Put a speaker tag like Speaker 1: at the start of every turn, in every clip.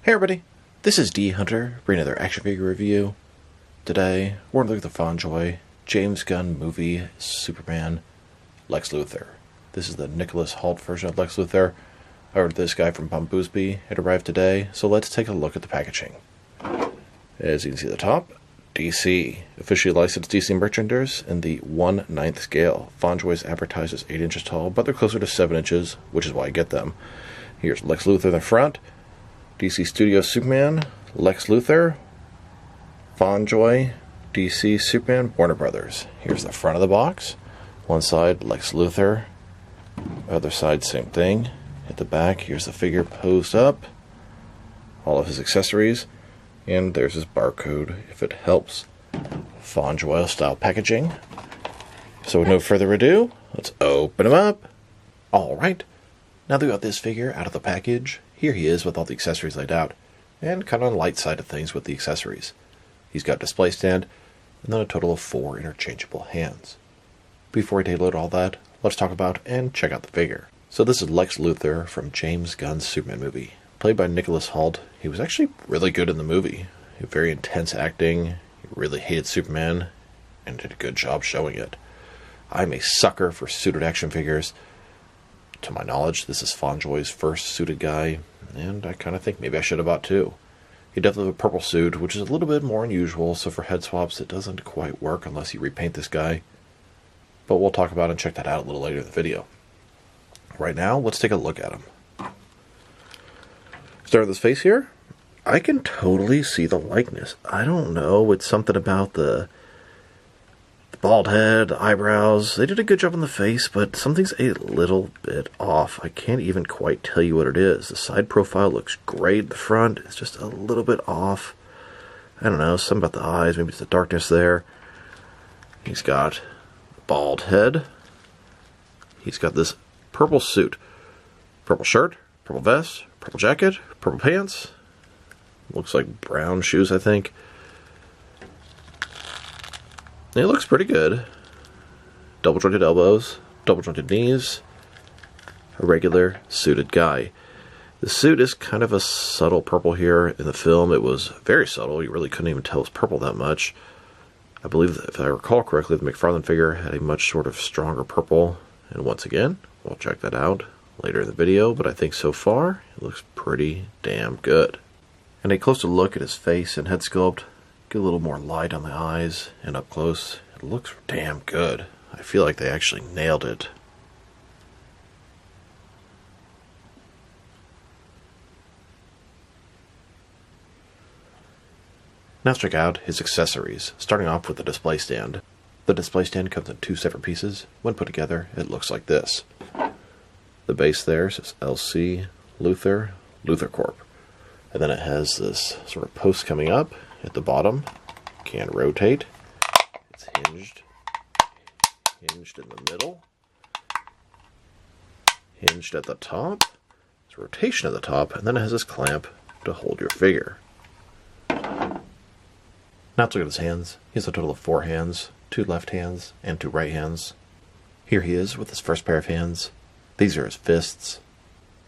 Speaker 1: Hey everybody, this is D Hunter, bringing another action figure review. Today, we're going to look at the Fondjoy James Gunn movie Superman Lex Luthor. This is the Nichols Hoult version of Lex Luthor. I ordered this guy from Bumboosby. It arrived today, so let's take a look at the packaging. As you can see at the top, DC. Officially licensed DC merchandise in the 1/9 scale. Fondjoy is advertised as 8 inches tall, but they're closer to 7 inches, which is why I get them. Here's Lex Luthor in the front. DC Studios Superman, Lex Luthor, Fondjoy, DC Superman, Warner Brothers. Here's the front of the box. One side, Lex Luthor. Other side, same thing. At the back, here's the figure posed up. All of his accessories. And there's his barcode, if it helps. Fondjoy style packaging. So with no further ado, let's open him up. Alright, now that we got this figure out of the package, here he is with all the accessories laid out, and kind of on the light side of things with the accessories. He's got a display stand, and then a total of 4 interchangeable hands. Before we take a look at all that, let's talk about and check out the figure. So this is Lex Luthor from James Gunn's Superman movie, played by Nichols Hoult. He was actually really good in the movie. Very intense acting, he really hated Superman, and did a good job showing it. I'm a sucker for suited action figures. To my knowledge, this is Fondjoy's first suited guy, and I kind of think maybe I should have bought two. He definitely has a purple suit, which is a little bit more unusual, so for head swaps it doesn't quite work unless you repaint this guy. But we'll talk about and check that out a little later in the video. Right now, let's take a look at him. Start with his face here. I can totally see the likeness. I don't know, it's something about the bald head, the eyebrows. They did a good job on the face, but something's a little bit off. I can't even quite tell you what it is. The side profile looks great. The front is just a little bit off. I don't know, something about the eyes. Maybe it's the darkness there. He's got a bald head. He's got this purple suit. Purple shirt, purple vest, purple jacket, purple pants. Looks like brown shoes, I think. It looks pretty good. Double jointed elbows, double jointed knees. A regular suited guy. The suit is kind of a subtle purple here. In the film, it was very subtle. You really couldn't even tell it was purple that much. I believe, that if I recall correctly, the McFarlane figure had a much sort of stronger purple. And once again, we'll check that out later in the video. But I think so far, it looks pretty damn good. And a closer look at his face and head sculpt. Get a little more light on the eyes, and up close, it looks damn good. I feel like they actually nailed it. Now let's check out his accessories, starting off with the display stand. The display stand comes in 2 separate pieces. When put together, it looks like this. The base there says LC Luthor, Luthor Corp. And then it has this sort of post coming up at the bottom. Can rotate. It's hinged in the middle. Hinged at the top. It's rotation at the top, and then it has this clamp to hold your figure. Now let's look at his hands. He has a total of 4 hands, 2 left hands and 2 right hands. Here he is with his first pair of hands. These are his fists.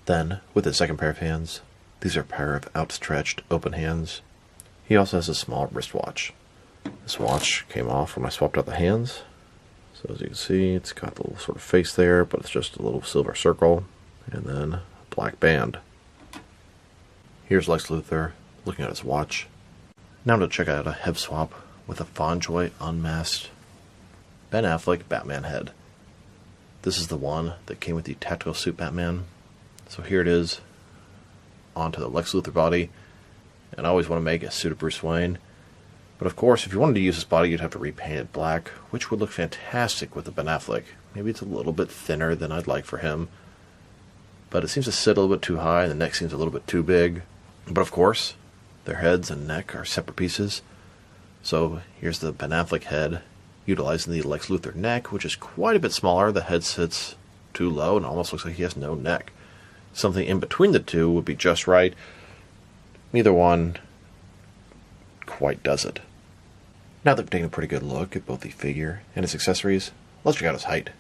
Speaker 1: Then, with his second pair of hands, these are a pair of outstretched, open hands. He also has a small wristwatch. This watch came off when I swapped out the hands. So as you can see, it's got the little sort of face there, but it's just a little silver circle, and then a black band. Here's Lex Luthor looking at his watch. Now to check out a head swap with a Fondjoy unmasked Ben Affleck Batman head. This is the one that came with the tactical suit Batman. So here it is, onto the Lex Luthor body. And I always want to make a suit of Bruce Wayne. But of course, if you wanted to use this body, you'd have to repaint it black, which would look fantastic with the Ben Affleck. Maybe it's a little bit thinner than I'd like for him. But it seems to sit a little bit too high, and the neck seems a little bit too big. But of course, their heads and neck are separate pieces. So here's the Ben Affleck head, utilizing the Lex Luthor neck, which is quite a bit smaller. The head sits too low and almost looks like he has no neck. Something in between the two would be just right. Neither one quite does it. Now that we've taken a pretty good look at both the figure and his accessories, let's check out his height.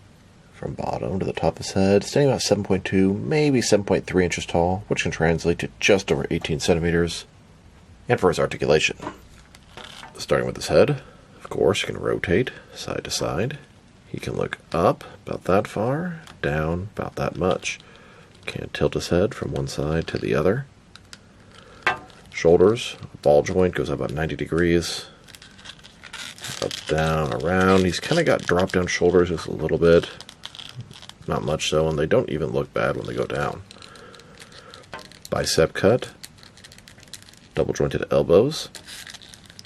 Speaker 1: from bottom to the top of his head, standing about 7.2, maybe 7.3 inches tall, which can translate to just over 18 centimeters. And for his articulation, starting with his head, of course, he can rotate side to side. He can look up about that far, down about that much. Can tilt his head from one side to the other. Shoulders, ball joint goes up about 90 degrees. Up, down, around. He's kind of got drop down shoulders just a little bit. Not much so, and they don't even look bad when they go down. Bicep cut. Double jointed elbows.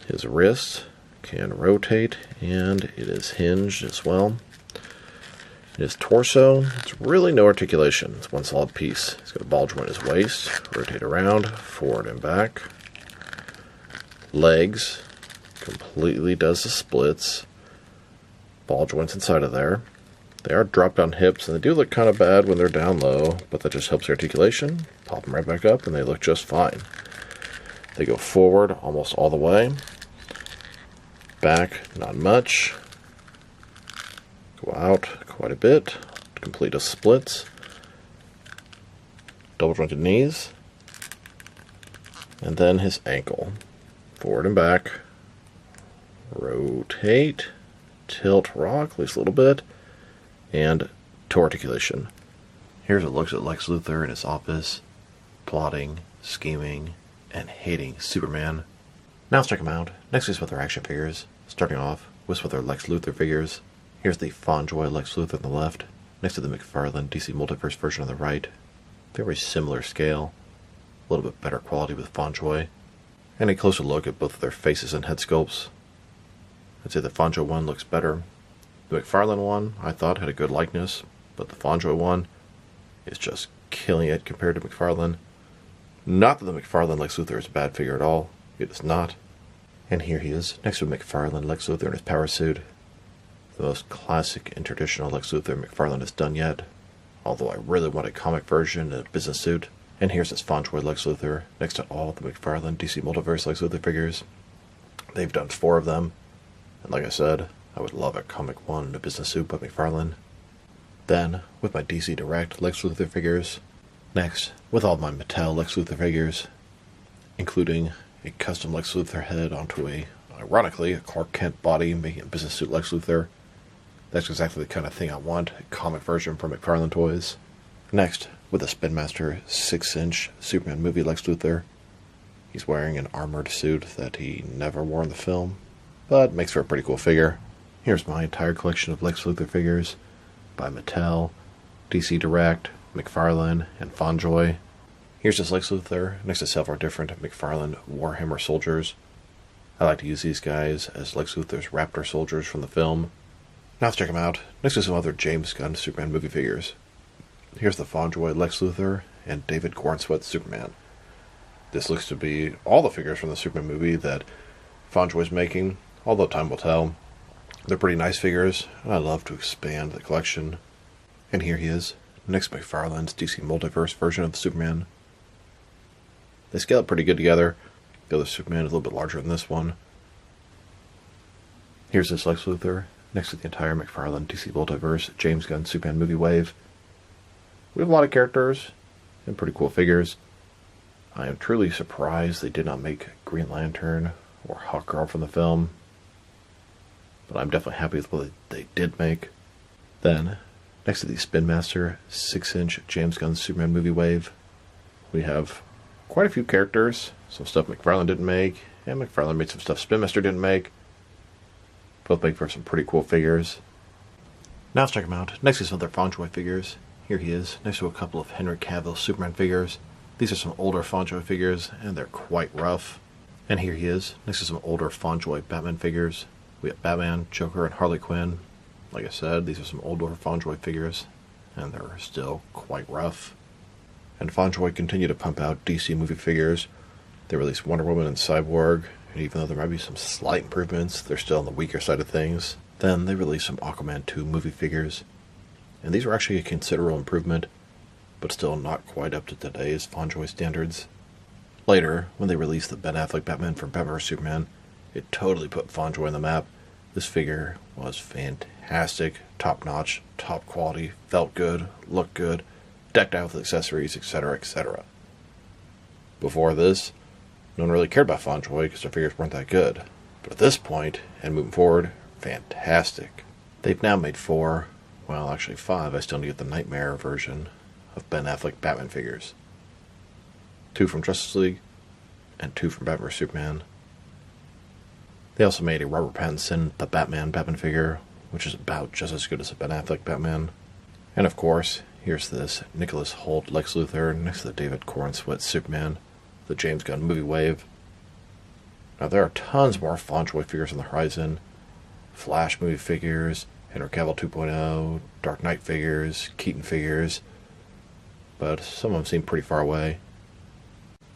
Speaker 1: His wrist can rotate, and it is hinged as well. His torso, it's really no articulation. It's one solid piece. He's got a ball joint in his waist, rotate around, forward and back. Legs, completely does the splits. Ball joints inside of there. They are drop down hips, and they do look kind of bad when they're down low, but that just helps articulation. Pop them right back up, and they look just fine. They go forward almost all the way. Back, not much. Go out quite a bit to complete his splits. Double jointed knees. And then his ankle. Forward and back. Rotate. Tilt, rock, at least a little bit. And toe articulation. Here's a look at Lex Luthor in his office, plotting, scheming, and hating Superman. Now let's check him out. Next is with their action figures. Starting off with their Lex Luthor figures. Here's the Fondjoy Lex Luthor on the left, next to the McFarlane DC Multiverse version on the right. Very similar scale, a little bit better quality with Fondjoy, and a closer look at both of their faces and head sculpts. I'd say the Fondjoy one looks better. The McFarlane one, I thought, had a good likeness, but the Fondjoy one is just killing it compared to McFarlane. Not that the McFarlane Lex Luthor is a bad figure at all. It is not. And here he is, next to McFarlane Lex Luthor in his power suit. The most classic and traditional Lex Luthor McFarlane has done yet, although I really want a comic version in a business suit. And here's his Fondjoy Lex Luthor, next to all the McFarlane DC Multiverse Lex Luthor figures. They've done 4 of them, and like I said, I would love a comic one in a business suit by McFarlane. Then, with my DC Direct Lex Luthor figures. Next, with all my Mattel Lex Luthor figures, including a custom Lex Luthor head onto ironically, a Clark Kent body, making a business suit Lex Luthor. That's exactly the kind of thing I want, a comic version from McFarlane Toys. Next, with a Spin Master 6-inch Superman movie Lex Luthor. He's wearing an armored suit that he never wore in the film, but makes for a pretty cool figure. Here's my entire collection of Lex Luthor figures by Mattel, DC Direct, McFarlane, and Fondjoy. Here's this Lex Luthor next to several different McFarlane Warhammer soldiers. I like to use these guys as Lex Luthor's Raptor soldiers from the film. Now let's check them out, next to some other James Gunn Superman movie figures. Here's the Fondjoy Lex Luthor and David Cornsweat Superman. This looks to be all the figures from the Superman movie that Fondjoy's making, although time will tell. They're pretty nice figures, and I love to expand the collection. And here he is, next to McFarlane's DC Multiverse version of the Superman. They scale up pretty good together. The other Superman is a little bit larger than this one. Here's this Lex Luthor, next to the entire McFarlane DC Multiverse James Gunn Superman movie wave. We have a lot of characters and pretty cool figures. I am truly surprised they did not make Green Lantern or Hawkgirl from the film, but I'm definitely happy with what they did make. Then, next to the Spin Master 6-inch James Gunn Superman movie wave, we have quite a few characters, some stuff McFarlane didn't make, and McFarlane made some stuff Spin Master didn't make. Both make for some pretty cool figures. Now let's check them out. Next is some other Fondjoy figures. Here he is, next to a couple of Henry Cavill Superman figures. These are some older Fondjoy figures, and they're quite rough. And here he is, next to some older Fondjoy Batman figures. We have Batman, Joker, and Harley Quinn. Like I said, these are some older Fondjoy figures, and they're still quite rough. And Fondjoy continue to pump out DC movie figures. They released Wonder Woman and Cyborg, and even though there might be some slight improvements, they're still on the weaker side of things. Then they released some Aquaman 2 movie figures, and these were actually a considerable improvement, but still not quite up to today's Fondjoy standards. Later, when they released the Ben Affleck Batman from Batman vs Superman, it totally put Fondjoy on the map, This figure was fantastic, top-notch, top quality, felt good, looked good, decked out with accessories, etc., etc. Before this, no one really cared about Fondjoy because their figures weren't that good. But at this point, and moving forward, fantastic. They've now made 4, well actually 5, I still need to get the Nightmare version of Ben Affleck Batman figures. 2 from Justice League, and 2 from Batman vs Superman. They also made a Robert Pattinson The Batman figure, which is about just as good as a Ben Affleck Batman. And of course, here's this Nichols Hoult Lex Luthor next to the David Corenswet Superman, the James Gunn movie wave. Now there are tons more Fondjoy figures on the horizon. Flash movie figures, Henry Cavill 2.0, Dark Knight figures, Keaton figures, but some of them seem pretty far away.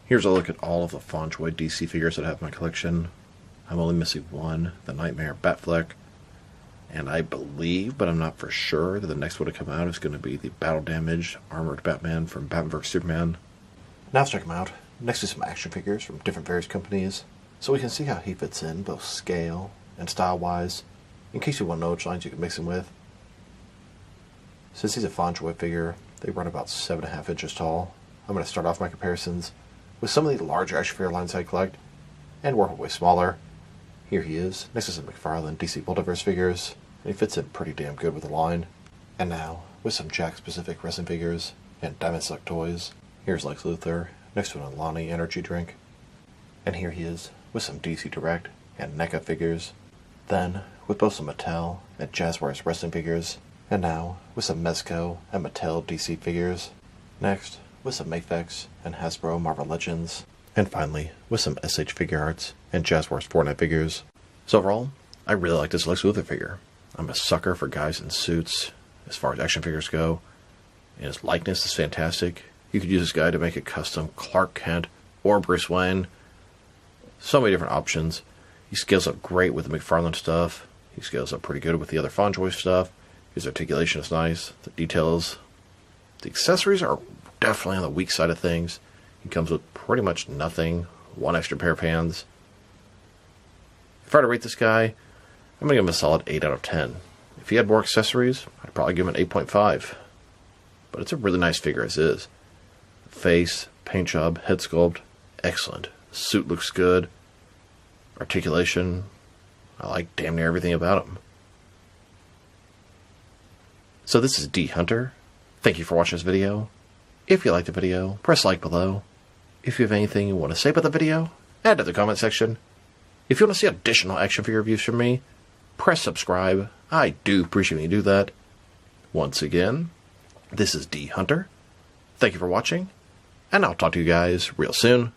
Speaker 1: Here's a look at all of the Fondjoy DC figures that I have in my collection. I'm only missing one, the Nightmare Batfleck, and I believe, but I'm not for sure, that the next one to come out is going to be the battle-damaged, armored Batman from Batman vs Superman. Now let's check him out, next to some action figures from different various companies, so we can see how he fits in, both scale and style-wise, in case you want to know which lines you can mix him with. Since he's a Fondjoy figure, they run about 7.5 inches tall. I'm going to start off my comparisons with some of the larger action figure lines I collect, and work my way smaller. Here he is, next to some McFarlane DC Multiverse figures, and he fits in pretty damn good with the line. And now, with some Jack-specific resin figures and Diamond Select toys, here's Lex Luthor, next to an Alani energy drink. And here he is, with some DC Direct and NECA figures. Then, with both some Mattel and Jazzwares resin figures, and now, with some Mezco and Mattel DC figures. Next, with some Mafex and Hasbro Marvel Legends. And finally, with some SH Figure Arts and Jazzwares Fortnite figures. So overall, I really like this Lex Luthor figure. I'm a sucker for guys in suits, as far as action figures go, and his likeness is fantastic. You could use this guy to make a custom Clark Kent or Bruce Wayne. So many different options. He scales up great with the McFarlane stuff. He scales up pretty good with the other Fondjoy stuff. His articulation is nice. The details. The accessories are definitely on the weak side of things. He comes with pretty much nothing. One extra pair of hands. If I were to rate this guy, I'm going to give him a solid 8 out of 10. If he had more accessories, I'd probably give him an 8.5. But it's a really nice figure as is. Face, paint job, head sculpt, excellent. Suit looks good. Articulation, I like damn near everything about him. So this is D Hunter. Thank you for watching this video. If you liked the video, press like below. If you have anything you want to say about the video, add to the comment section. If you want to see additional action figure reviews from me, press subscribe. I do appreciate when you do that. Once again, this is D Hunter. Thank you for watching, and I'll talk to you guys real soon.